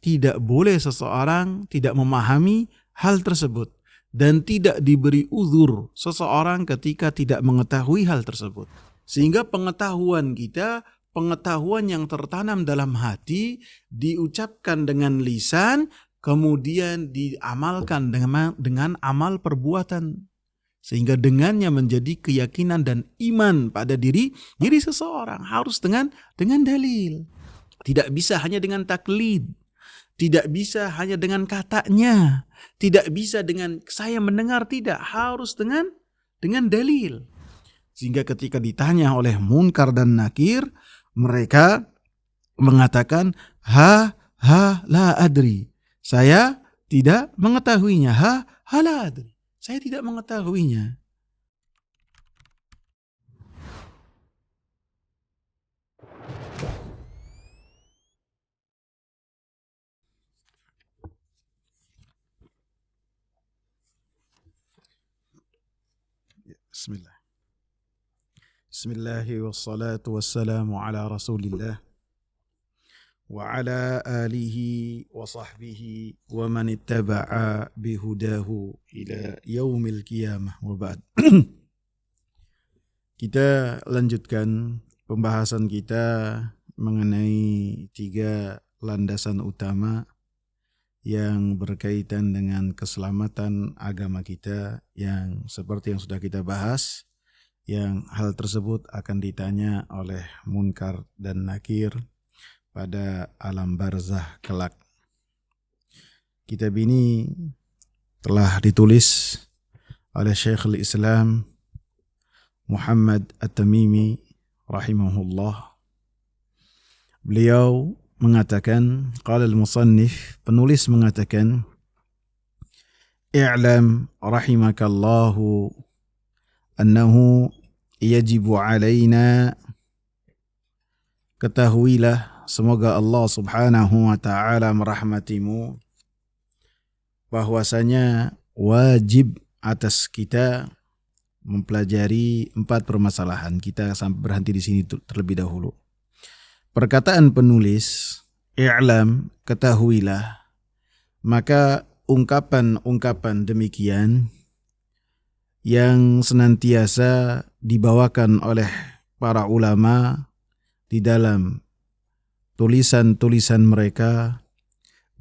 tidak boleh seseorang tidak memahami hal tersebut dan tidak diberi uzur seseorang ketika tidak mengetahui hal tersebut. Sehingga pengetahuan kita, pengetahuan yang tertanam dalam hati, diucapkan dengan lisan, kemudian diamalkan dengan amal perbuatan. Sehingga dengannya menjadi keyakinan dan iman pada diri seseorang. Harus dengan dalil. Tidak bisa hanya dengan taklid. Tidak bisa hanya dengan katanya. Tidak bisa dengan saya mendengar, tidak. Harus dengan dalil. Sehingga ketika ditanya oleh Munkar dan Nakir, mereka mengatakan, la adri. Saya tidak mengetahuinya. La adri. Saya tidak mengetahuinya. Bismillah. Bismillahi wassalatu wassalamu ala rasulillah wa ala alihi wa sahbihi wa man ittaba'a bihudahu ila yaumil qiyamah wa ba'd. Kita lanjutkan pembahasan kita mengenai 3 landasan utama yang berkaitan dengan keselamatan agama kita, yang seperti yang sudah kita bahas, yang hal tersebut akan ditanya oleh Munkar dan Nakir pada alam barzah kelak. Kitab ini telah ditulis oleh Syekhul Islam Muhammad At-Tamimi rahimahullah. Beliau mengatakan, qala al-musannif, penulis mengatakan, i'lam rahimakallahu annahu yajibu alaina, ketahuilah semoga Allah subhanahu wa ta'ala merahmatimu, bahwasanya wajib atas kita mempelajari 4 permasalahan. Kita sampai berhenti di sini terlebih dahulu. Perkataan penulis, i'lam, ketahuilah, maka ungkapan-ungkapan demikian yang senantiasa dibawakan oleh para ulama di dalam tulisan-tulisan mereka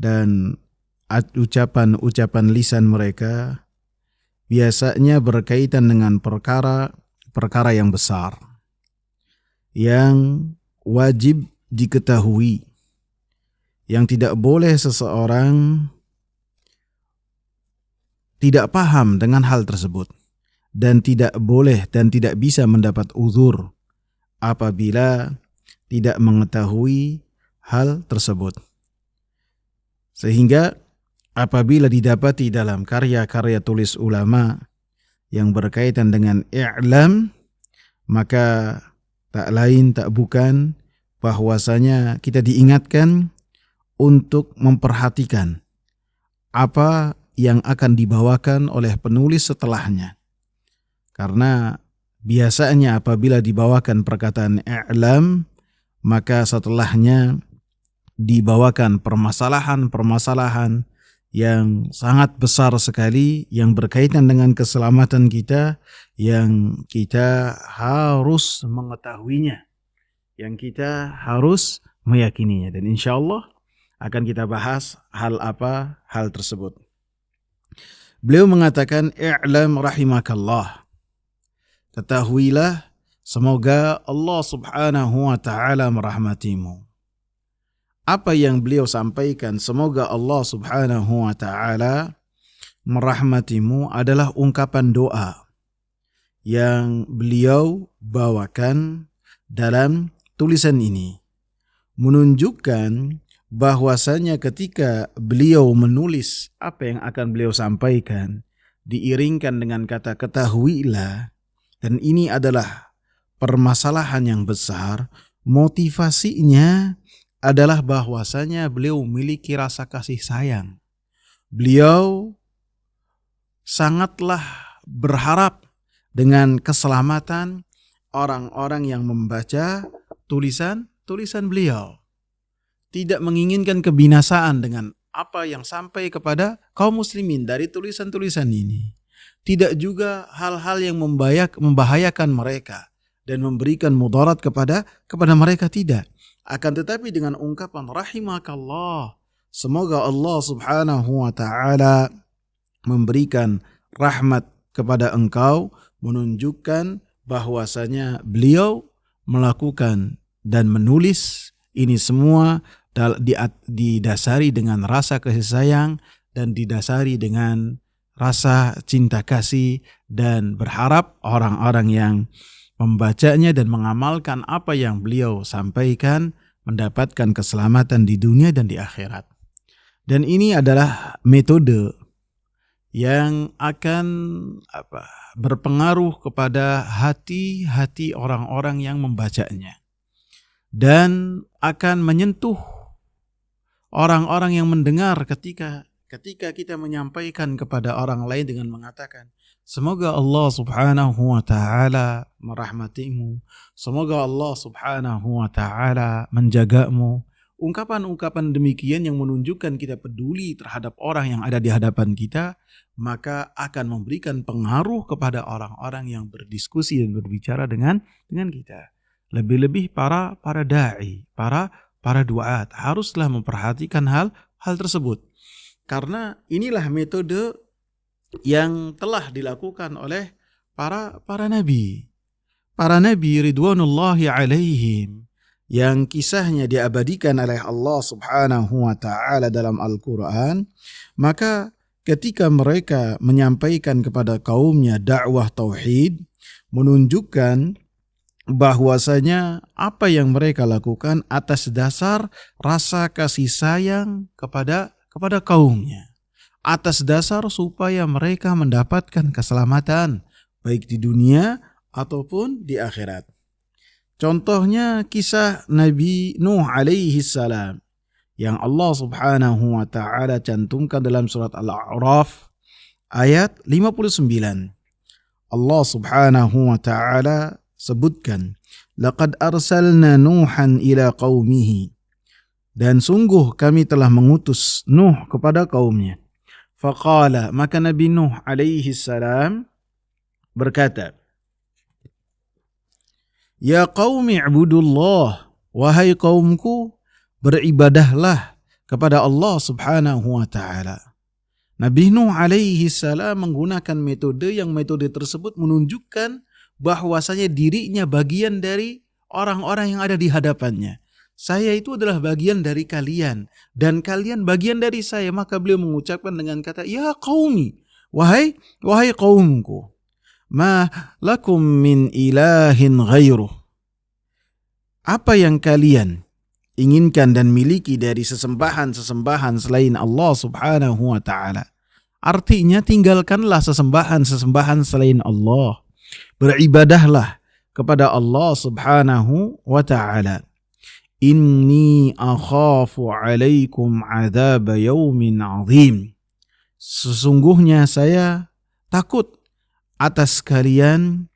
dan ucapan-ucapan lisan mereka, biasanya berkaitan dengan perkara yang besar yang wajib diketahui, yang tidak boleh seseorang tidak paham dengan hal tersebut, dan tidak boleh dan tidak bisa mendapat uzur apabila tidak mengetahui hal tersebut. Sehingga apabila didapati dalam karya-karya tulis ulama yang berkaitan dengan i'lam, maka tak lain tak bukan bahwasanya kita diingatkan untuk memperhatikan apa yang akan dibawakan oleh penulis setelahnya. Karena biasanya apabila dibawakan perkataan i'lam, maka setelahnya dibawakan permasalahan-permasalahan yang sangat besar sekali yang berkaitan dengan keselamatan kita, yang kita harus mengetahuinya, yang kita harus meyakininya. Dan insya Allah akan kita bahas hal tersebut. Beliau mengatakan, i'lam rahimakallah, ketahuilah semoga Allah subhanahu wa ta'ala merahmatimu. Apa yang beliau sampaikan, semoga Allah subhanahu wa ta'ala merahmatimu, adalah ungkapan doa yang beliau bawakan dalam tulisan ini, menunjukkan bahwasanya ketika beliau menulis apa yang akan beliau sampaikan diiringkan dengan kata ketahuilah, dan ini adalah permasalahan yang besar, motivasinya adalah bahwasanya beliau memiliki rasa kasih sayang. Beliau sangatlah berharap dengan keselamatan orang-orang yang membaca tulisan beliau. tidak menginginkan kebinasaan dengan apa yang sampai kepada kaum muslimin dari tulisan-tulisan ini. Tidak juga hal-hal yang membahayakan mereka dan memberikan mudarat kepada mereka, tidak. Akan tetapi dengan ungkapan rahimakallah, semoga Allah subhanahu wa ta'ala memberikan rahmat kepada engkau, menunjukkan bahwasanya beliau melakukan dan menulis ini semua didasari dengan rasa kasih sayang dan didasari dengan rasa cinta kasih, dan berharap orang-orang yang membacanya dan mengamalkan apa yang beliau sampaikan mendapatkan keselamatan di dunia dan di akhirat. Dan ini adalah metode yang akan berpengaruh kepada hati-hati orang-orang yang membacanya dan akan menyentuh orang-orang yang mendengar ketika kita menyampaikan kepada orang lain dengan mengatakan, semoga Allah subhanahu wa ta'ala merahmatimu, semoga Allah subhanahu wa ta'ala menjagamu. Ungkapan-ungkapan demikian yang menunjukkan kita peduli terhadap orang yang ada di hadapan kita, maka akan memberikan pengaruh kepada orang-orang yang berdiskusi dan berbicara dengan kita. Lebih-lebih para da'i, para duat haruslah memperhatikan hal tersebut. Karena inilah metode yang telah dilakukan oleh para nabi. Para nabi ridwanullahi alaihim yang kisahnya diabadikan oleh Allah subhanahu wa ta'ala dalam Al-Quran. Maka ketika mereka menyampaikan kepada kaumnya dakwah tauhid, menunjukkan bahwasanya apa yang mereka lakukan atas dasar rasa kasih sayang kepada kaumnya, atas dasar supaya mereka mendapatkan keselamatan baik di dunia ataupun di akhirat. Contohnya kisah Nabi Nuh alaihi salam yang Allah subhanahu wa ta'ala cantumkan dalam surat Al-A'raf ayat 59. Allah subhanahu wa ta'ala sebutkan, laqad arsalna Nuhan ila qaumihi, dan sungguh kami telah mengutus Nuh kepada kaumnya. Faqala, maka Nabi Nuh alaihi salam berkata, ya qaumi ibudullah, wahai kaumku, beribadahlah kepada Allah subhanahu wa ta'ala. Nabi Nuh alaihi salam menggunakan metode tersebut menunjukkan bahwasanya dirinya bagian dari orang-orang yang ada di hadapannya. Saya itu adalah bagian dari kalian dan kalian bagian dari saya. Maka beliau mengucapkan dengan kata, ya qaumi, wahai kaumku, ma lakum min ilahin ghairuh. Apa yang kalian inginkan dan miliki dari sesembahan selain Allah subhanahu wa ta'ala. Artinya tinggalkanlah sesembahan selain Allah. Beribadahlah kepada Allah subhanahu wa ta'ala. Inni akhafu alaikum adzab yaumin azim. Sesungguhnya saya takut atas kalian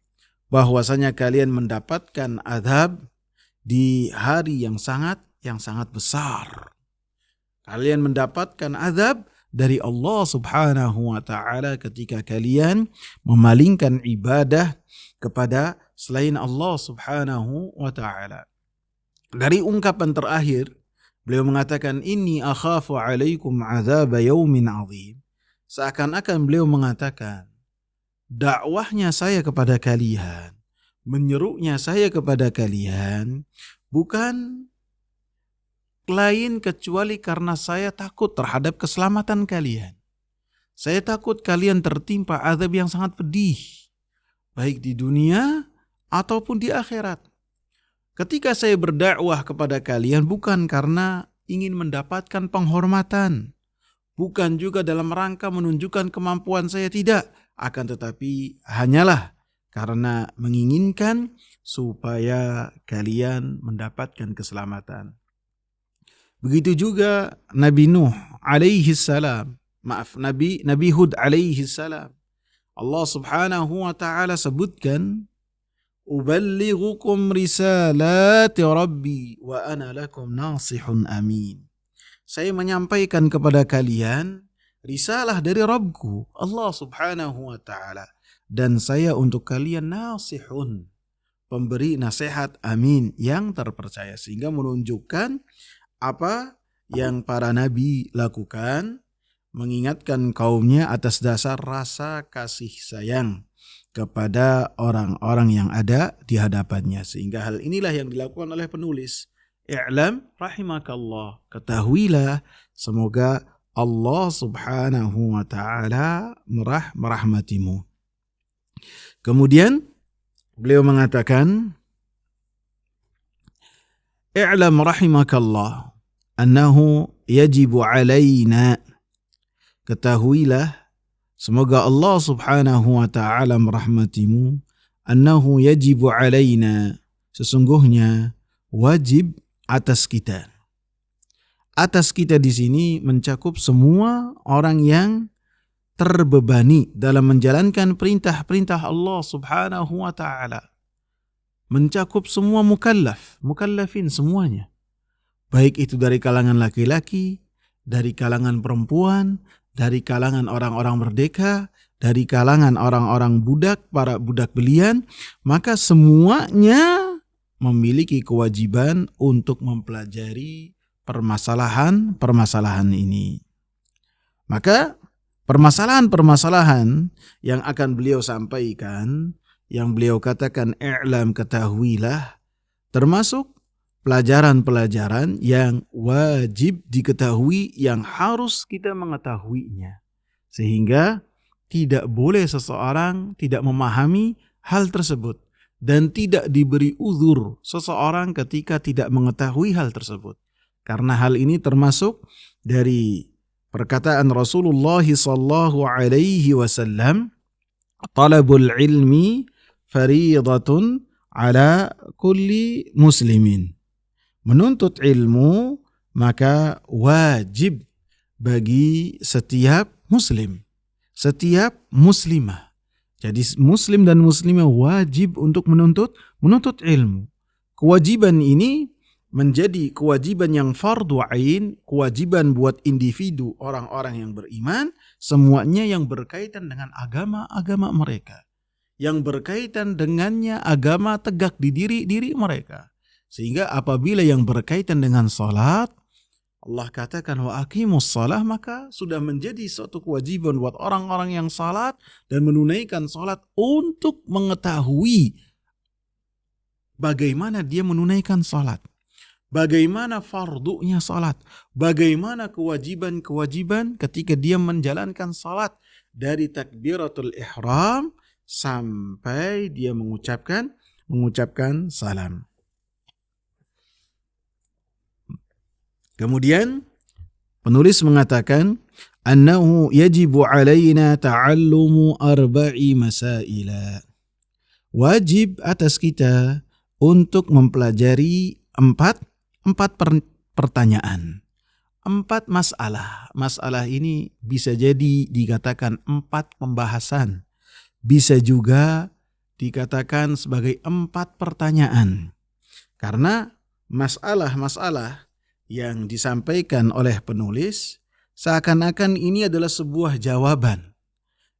bahwasanya kalian mendapatkan azab di hari yang sangat besar. Kalian mendapatkan azab dari Allah subhanahu wa ta'ala ketika kalian memalingkan ibadah kepada selain Allah subhanahu wa ta'ala. Dari ungkapan terakhir, beliau mengatakan, inni akhafu alaikum azab yaumin azim. Seakan-akan beliau mengatakan, dakwahnya saya kepada kalian, menyerunya saya kepada kalian, bukan lain kecuali karena saya takut terhadap keselamatan kalian. Saya takut kalian tertimpa azab yang sangat pedih, baik di dunia ataupun di akhirat. Ketika saya berdakwah kepada kalian bukan karena ingin mendapatkan penghormatan, bukan juga dalam rangka menunjukkan kemampuan saya, tidak. Akan tetapi hanyalah karena menginginkan supaya kalian mendapatkan keselamatan. Begitu juga Nabi Nuh alaihi salam, Nabi Hud alaihi salam. Allah subhanahu wa ta'ala sebutkan uballighukum risalati rabbi wa ana lakum nasihun amin. Saya menyampaikan kepada kalian risalah dari Rabbku, Allah Subhanahu wa taala, dan saya untuk kalian nasihun, pemberi nasihat amin yang terpercaya. Sehingga menunjukkan apa yang para nabi lakukan, mengingatkan kaumnya atas dasar rasa kasih sayang kepada orang-orang yang ada di hadapannya. Sehingga hal inilah yang dilakukan oleh penulis. I'lam rahimakallah, ketahuilah semoga Allah Subhanahu wa taala merahmatimu. Kemudian beliau mengatakan, I'lam rahimakallah annahu yajibu alaina, ketahuilah semoga Allah Subhanahu wa taala merahmatimu, annahu yajibu alaina, sesungguhnya wajib atas kita. Atas kita di sini mencakup semua orang yang terbebani dalam menjalankan perintah-perintah Allah Subhanahu wa taala. Mencakup semua mukallafin semuanya. Baik itu dari kalangan laki-laki, dari kalangan perempuan, dari kalangan orang-orang merdeka, dari kalangan orang-orang budak, para budak belian, maka semuanya memiliki kewajiban untuk mempelajari permasalahan-permasalahan ini. Maka permasalahan-permasalahan yang akan beliau sampaikan, yang beliau katakan i'lam, ketahuilah, termasuk pelajaran-pelajaran yang wajib diketahui, yang harus kita mengetahuinya. Sehingga tidak boleh seseorang tidak memahami hal tersebut. Dan tidak diberi uzur seseorang ketika tidak mengetahui hal tersebut. Karena hal ini termasuk dari perkataan Rasulullah sallallahu alaihi wasallam, talabul ilmi fariidatun ala kulli muslimin. Menuntut ilmu maka wajib bagi setiap muslim, setiap muslimah. Jadi muslim dan muslimah wajib untuk menuntut ilmu. Kewajiban ini menjadi kewajiban yang fardu ain, kewajiban buat individu orang-orang yang beriman, semuanya yang berkaitan dengan agama-agama mereka. Yang berkaitan dengannya agama tegak di diri mereka. Sehingga apabila yang berkaitan dengan salat, Allah katakan wa aqimus shalah, maka sudah menjadi suatu kewajiban buat orang-orang yang salat dan menunaikan salat untuk mengetahui bagaimana dia menunaikan salat, bagaimana fardunya salat, bagaimana kewajiban-kewajiban ketika dia menjalankan salat dari takbiratul ihram sampai dia mengucapkan salam. Kemudian penulis mengatakan annahu yajibu alaina ta'allumu arba'i masaila. Wajib atas kita untuk mempelajari empat pertanyaan. 4 masalah. Masalah ini bisa jadi dikatakan 4 pembahasan. Bisa juga dikatakan sebagai 4 pertanyaan. Karena masalah-masalah yang disampaikan oleh penulis seakan-akan ini adalah sebuah jawaban,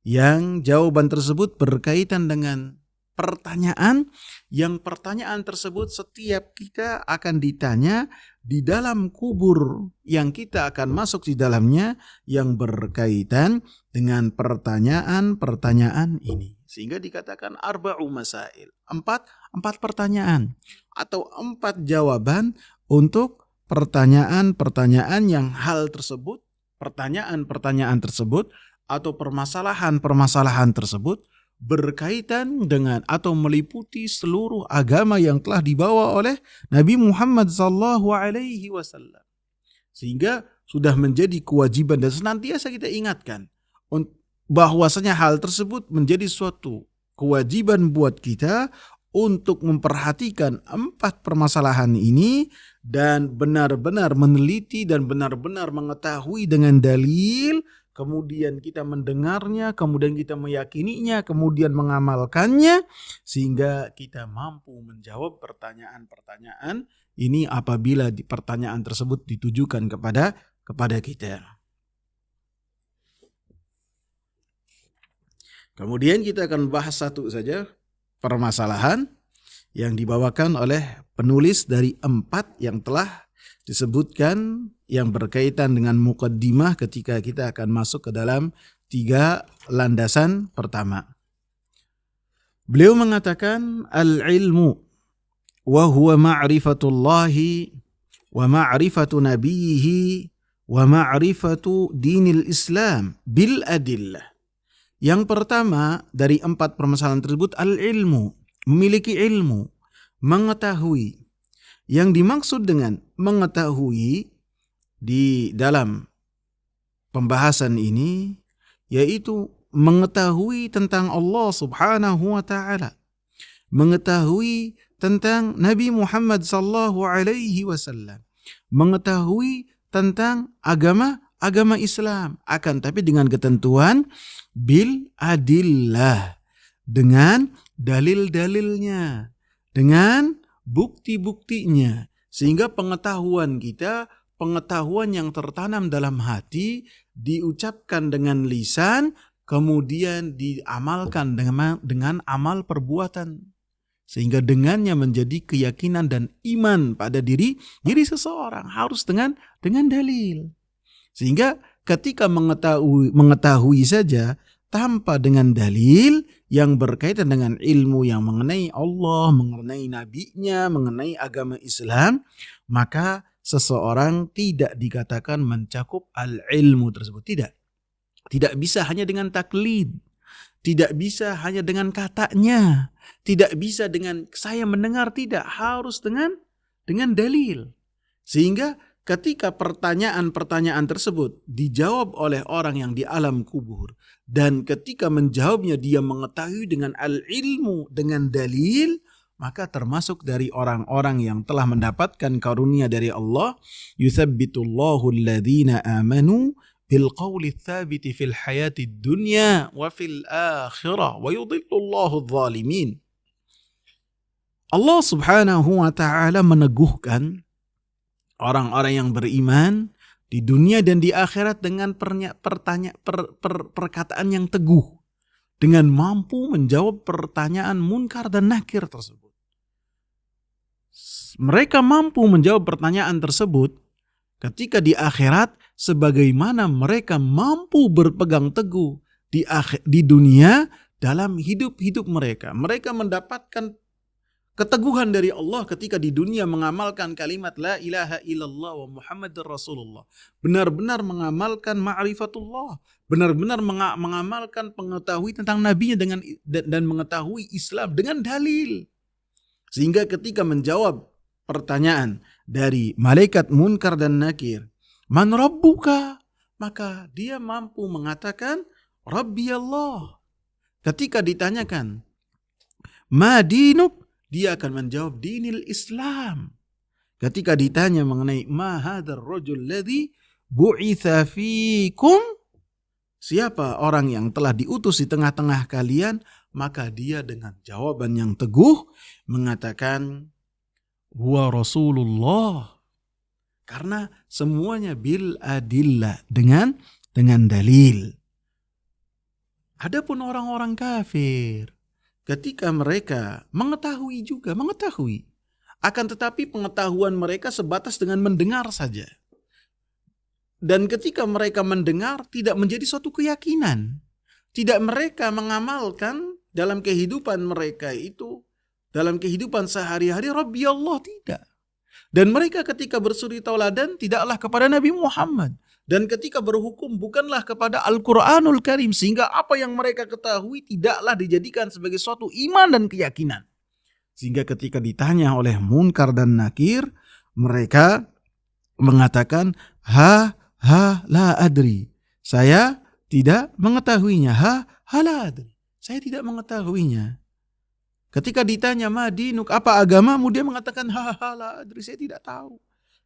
yang jawaban tersebut berkaitan dengan pertanyaan, yang pertanyaan tersebut setiap kita akan ditanya di dalam kubur yang kita akan masuk di dalamnya, yang berkaitan dengan pertanyaan-pertanyaan ini. Sehingga dikatakan arba'u masail, 4 pertanyaan atau 4 jawaban untuk pertanyaan-pertanyaan yang hal tersebut, pertanyaan-pertanyaan tersebut atau permasalahan-permasalahan tersebut berkaitan dengan atau meliputi seluruh agama yang telah dibawa oleh Nabi Muhammad SAW. Sehingga sudah menjadi kewajiban dan senantiasa kita ingatkan bahwasanya hal tersebut menjadi suatu kewajiban buat kita untuk memperhatikan 4 permasalahan ini dan benar-benar meneliti dan benar-benar mengetahui dengan dalil kemudian kita mendengarnya, kemudian kita meyakininya, kemudian mengamalkannya, sehingga kita mampu menjawab pertanyaan-pertanyaan ini apabila pertanyaan tersebut ditujukan kepada kita. Kemudian kita akan bahas satu saja permasalahan yang dibawakan oleh penulis dari 4 yang telah disebutkan yang berkaitan dengan muqaddimah ketika kita akan masuk ke dalam 3 landasan pertama. Beliau mengatakan al-ilmu wa huwa ma'rifatullahi wa ma'rifatu nabiyhi wa ma'rifatu dinil Islam bil adillah. Yang pertama dari 4 permasalahan tersebut al-ilmu, memiliki ilmu, mengetahui. Yang dimaksud dengan mengetahui di dalam pembahasan ini yaitu mengetahui tentang Allah Subhanahu wa taala, mengetahui tentang Nabi Muhammad sallallahu alaihi wasallam, mengetahui tentang agama Islam, akan tapi dengan ketentuan bil adillah, dengan dalil-dalilnya, dengan bukti-buktinya, sehingga pengetahuan kita, pengetahuan yang tertanam dalam hati, diucapkan dengan lisan, kemudian diamalkan dengan amal perbuatan, sehingga dengannya menjadi keyakinan dan iman pada diri seseorang, harus dengan dalil. Sehingga ketika mengetahui saja tanpa dengan dalil yang berkaitan dengan ilmu yang mengenai Allah, mengenai nabinya, mengenai agama Islam, maka seseorang tidak dikatakan mencakup al-ilmu tersebut. Tidak bisa hanya dengan taklid, tidak bisa hanya dengan katanya, tidak bisa dengan saya mendengar, tidak, harus dengan dalil. Sehingga ketika pertanyaan-pertanyaan tersebut dijawab oleh orang yang di alam kubur, dan ketika menjawabnya dia mengetahui dengan al-ilmu, dengan dalil, maka termasuk dari orang-orang yang telah mendapatkan karunia dari Allah. Yuthabbitullahu alladhina amanu bil qawli tsabiti fil hayati dunya wa fil akhirah wa yudhillullahu adh-dhalimin. Allah Subhanahu wa taala meneguhkan orang-orang yang beriman di dunia dan di akhirat dengan perkataan yang teguh, dengan mampu menjawab pertanyaan munkar dan nakir tersebut. Mereka mampu menjawab pertanyaan tersebut ketika di akhirat, sebagaimana mereka mampu berpegang teguh di dunia dalam hidup mereka. Mereka mendapatkan keteguhan dari Allah ketika di dunia mengamalkan kalimat la ilaha illallah wa Muhammadur Rasulullah. Benar-benar mengamalkan ma'rifatullah, benar-benar mengamalkan pengetahui tentang nabinya dan mengetahui Islam dengan dalil. Sehingga ketika menjawab pertanyaan dari malaikat munkar dan nakir, man rabbuka, maka dia mampu mengatakan Rabbi Allah. Ketika ditanyakan ma dinuk, dia akan menjawab dinil Islam. Ketika ditanya mengenai ma hadzal rajul ladzi bu'itsa fikum, siapa orang yang telah diutus di tengah-tengah kalian, maka dia dengan jawaban yang teguh mengatakan huwa Rasulullah. Karena semuanya bil adillah, dengan dalil. Adapun orang-orang kafir, ketika mereka mengetahui, akan tetapi pengetahuan mereka sebatas dengan mendengar saja. Dan ketika mereka mendengar tidak menjadi suatu keyakinan. Tidak mereka mengamalkan dalam kehidupan mereka itu, dalam kehidupan sehari-hari, Rabbi Allah, tidak. Dan mereka ketika bersuri tauladan tidaklah kepada Nabi Muhammad. Dan ketika berhukum bukanlah kepada Al-Quranul Karim, sehingga apa yang mereka ketahui tidaklah dijadikan sebagai suatu iman dan keyakinan. Sehingga ketika ditanya oleh munkar dan nakir, mereka mengatakan la adri, saya tidak mengetahuinya. La adri, saya tidak mengetahuinya. Ketika ditanya ma dinuk, apa agamamu, dia mengatakan la adri, saya tidak tahu.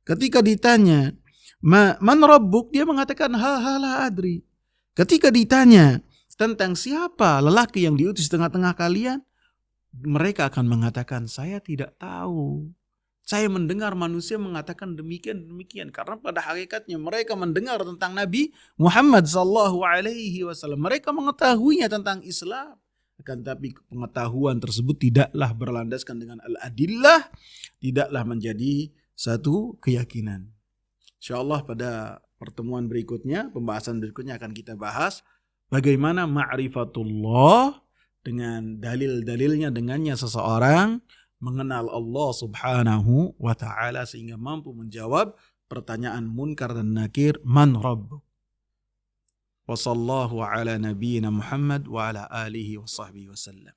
Ketika ditanya man rabbuk, dia mengatakan la adri, Ketika ditanya tentang siapa lelaki yang diutus di tengah-tengah kalian, mereka akan mengatakan, saya tidak tahu. Saya mendengar manusia mengatakan demikian. Karena pada hakikatnya mereka mendengar tentang Nabi Muhammad SAW. Mereka mengetahuinya tentang Islam. Akan tapi pengetahuan tersebut tidaklah berlandaskan dengan al-adillah, tidaklah menjadi satu keyakinan. InsyaAllah pada pertemuan berikutnya, pembahasan berikutnya akan kita bahas bagaimana ma'rifatullah dengan dalil-dalilnya, dengannya seseorang mengenal Allah subhanahu wa ta'ala sehingga mampu menjawab pertanyaan munkar dan nakir, man rabbuk. Wa sallallahu ala nabiyyina Muhammad wa ala alihi wa sahbihi wa sallam.